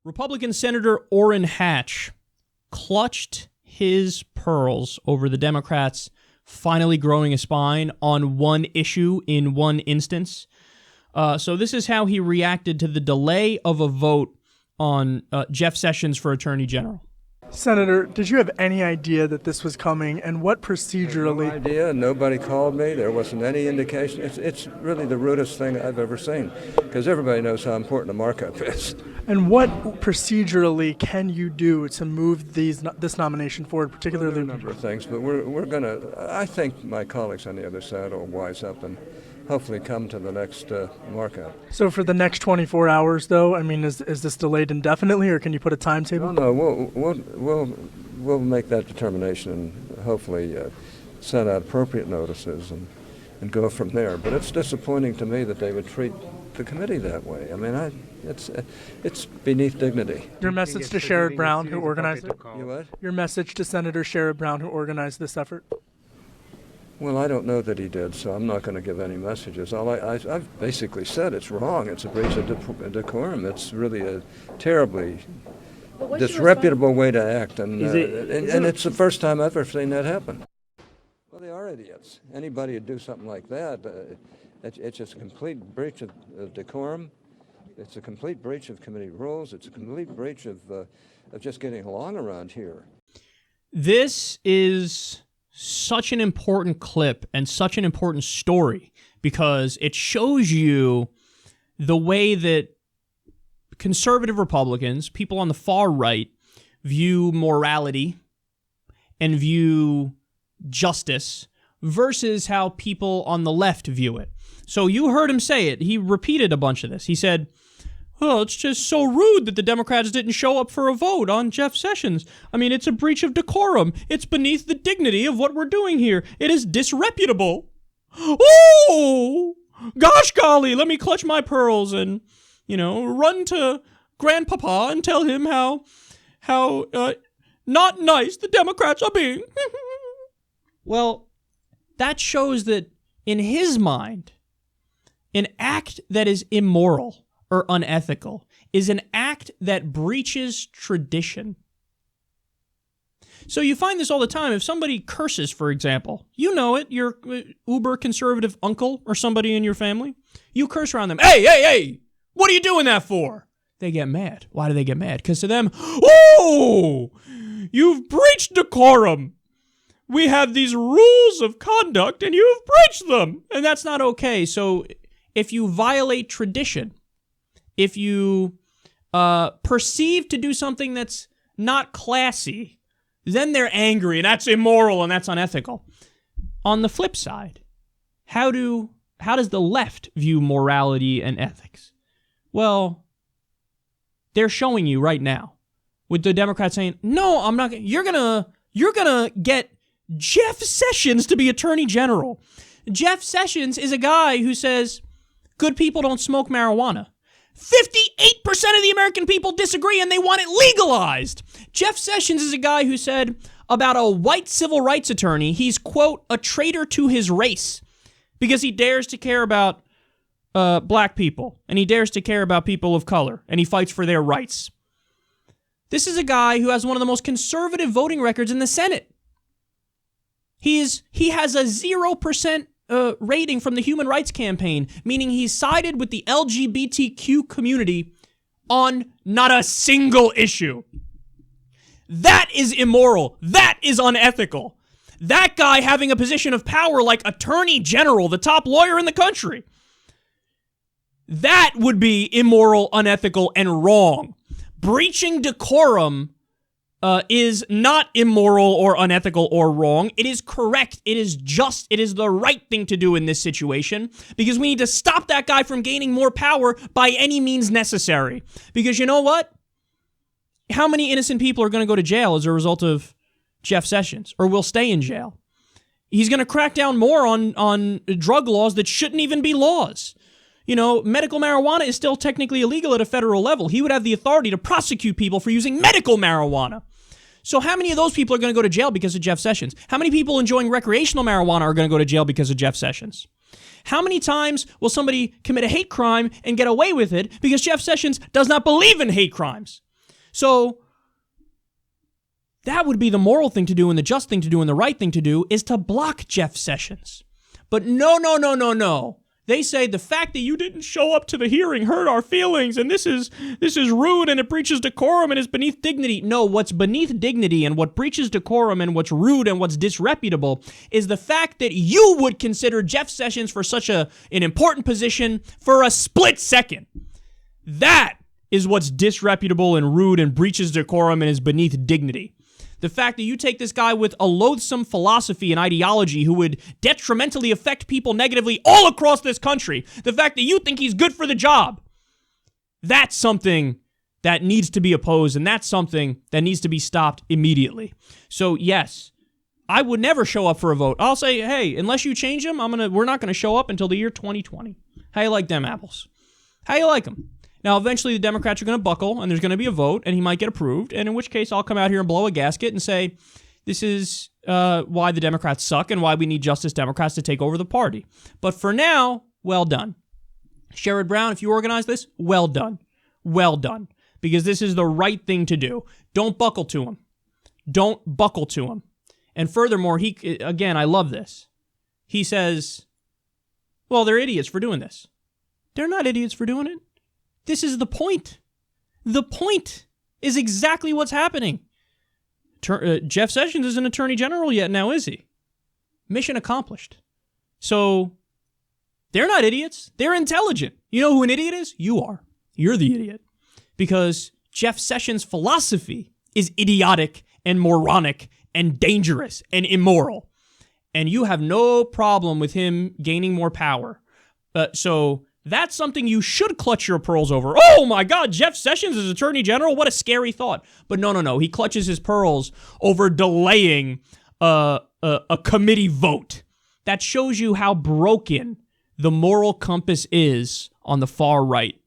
Republican Senator Orrin Hatch clutched his pearls over the Democrats finally growing a spine on one issue in one instance. So this is how he reacted to the delay of a vote on Jeff Sessions for Attorney General. Senator, did you have any idea that this was coming, and what procedurally? No idea. Nobody called me. There wasn't any indication. It's really the rudest thing I've ever seen, because everybody knows how important a markup is. And what procedurally can you do to move this nomination forward, particularly? A number of things, but we're going to, I think my colleagues on the other side will wise up and hopefully come to the next markup. So for the next 24 hours, though, I mean, is this delayed indefinitely, or can you put a timetable? No, we'll make that determination and hopefully send out appropriate notices and go from there. But it's disappointing to me that they would treat the committee that way. I mean, it's beneath dignity. Your message to Sherrod Brown, who organized it? You what? Your message to Senator Sherrod Brown, who organized this effort? Well, I don't know that he did, so I'm not going to give any messages. I've basically said it's wrong. It's a breach of decorum. It's really a terribly disreputable way to act, and it's the first time I've ever seen that happen. Well, they are idiots. Anybody who'd do something like that, it's just a complete breach of decorum. It's a complete breach of committee rules. It's a complete breach of just getting along around here. This is such an important clip and such an important story because it shows you the way that conservative Republicans, people on the far right, view morality and view justice versus how people on the left view it. So you heard him say it. He repeated a bunch of this. He said, "Oh, it's just so rude that the Democrats didn't show up for a vote on Jeff Sessions. I mean, it's a breach of decorum. It's beneath the dignity of what we're doing here. It is disreputable. Oh, gosh golly, let me clutch my pearls and, run to Grandpapa and tell him how not nice the Democrats are being." Well, that shows that in his mind, an act that is immoral or unethical is an act that breaches tradition. So you find this all the time. If somebody curses, for example, you know it, your uber conservative uncle or somebody in your family, you curse around them. Hey, what are you doing that for? They get mad. Why do they get mad? Because to them, oh, you've breached decorum. We have these rules of conduct and you've breached them. And that's not okay. So if you violate tradition, if you perceive to do something that's not classy, then they're angry, and that's immoral, and that's unethical. On the flip side, how does the left view morality and ethics? Well, they're showing you right now, with the Democrats saying, "No, I'm not. You're gonna get Jeff Sessions to be Attorney General." Jeff Sessions is a guy who says good people don't smoke marijuana. 58% of the American people disagree and they want it legalized. Jeff Sessions is a guy who said about a white civil rights attorney, he's, quote, a traitor to his race because he dares to care about black people and he dares to care about people of color and he fights for their rights. This is a guy who has one of the most conservative voting records in the Senate. He has a 0% rating from the Human Rights Campaign, meaning he sided with the LGBTQ community on not a single issue. That is immoral. That is unethical. That guy having a position of power like Attorney General, the top lawyer in the country, that would be immoral, unethical, and wrong. Breaching decorum is not immoral or unethical or wrong. It is correct. It is just. It is the right thing to do in this situation because we need to stop that guy from gaining more power by any means necessary. Because you know what? How many innocent people are going to go to jail as a result of Jeff Sessions or will stay in jail? He's going to crack down more on drug laws that shouldn't even be laws. Medical marijuana is still technically illegal at a federal level. He would have the authority to prosecute people for using medical marijuana. So how many of those people are going to go to jail because of Jeff Sessions? How many people enjoying recreational marijuana are going to go to jail because of Jeff Sessions? How many times will somebody commit a hate crime and get away with it because Jeff Sessions does not believe in hate crimes? So that would be the moral thing to do and the just thing to do and the right thing to do is to block Jeff Sessions. But no. They say the fact that you didn't show up to the hearing hurt our feelings and this is rude and it breaches decorum and is beneath dignity. No, what's beneath dignity and what breaches decorum and what's rude and what's disreputable is the fact that you would consider Jeff Sessions for such an important position for a split second. That is what's disreputable and rude and breaches decorum and is beneath dignity. The fact that you take this guy with a loathsome philosophy and ideology who would detrimentally affect people negatively all across this country, the fact that you think he's good for the job, that's something that needs to be opposed, and that's something that needs to be stopped immediately. So yes, I would never show up for a vote. I'll say, hey, unless you change him, we're not going to show up until the year 2020. How you like them apples? How you like them? Now, eventually the Democrats are going to buckle, and there's going to be a vote, and he might get approved, and in which case I'll come out here and blow a gasket and say, this is why the Democrats suck and why we need Justice Democrats to take over the party. But for now, well done. Sherrod Brown, if you organize this, well done. Well done. Because this is the right thing to do. Don't buckle to him. Don't buckle to him. And furthermore, again, I love this. He says, well, they're idiots for doing this. They're not idiots for doing it. This is the point. The point is exactly what's happening. Jeff Sessions isn't attorney general yet now, is he? Mission accomplished. So they're not idiots. They're intelligent. You know who an idiot is? You are. You're the idiot. Because Jeff Sessions' philosophy is idiotic and moronic and dangerous and immoral. And you have no problem with him gaining more power. So that's something you should clutch your pearls over. Oh my God, Jeff Sessions is Attorney General? What a scary thought. But no. He clutches his pearls over delaying a committee vote. That shows you how broken the moral compass is on the far right.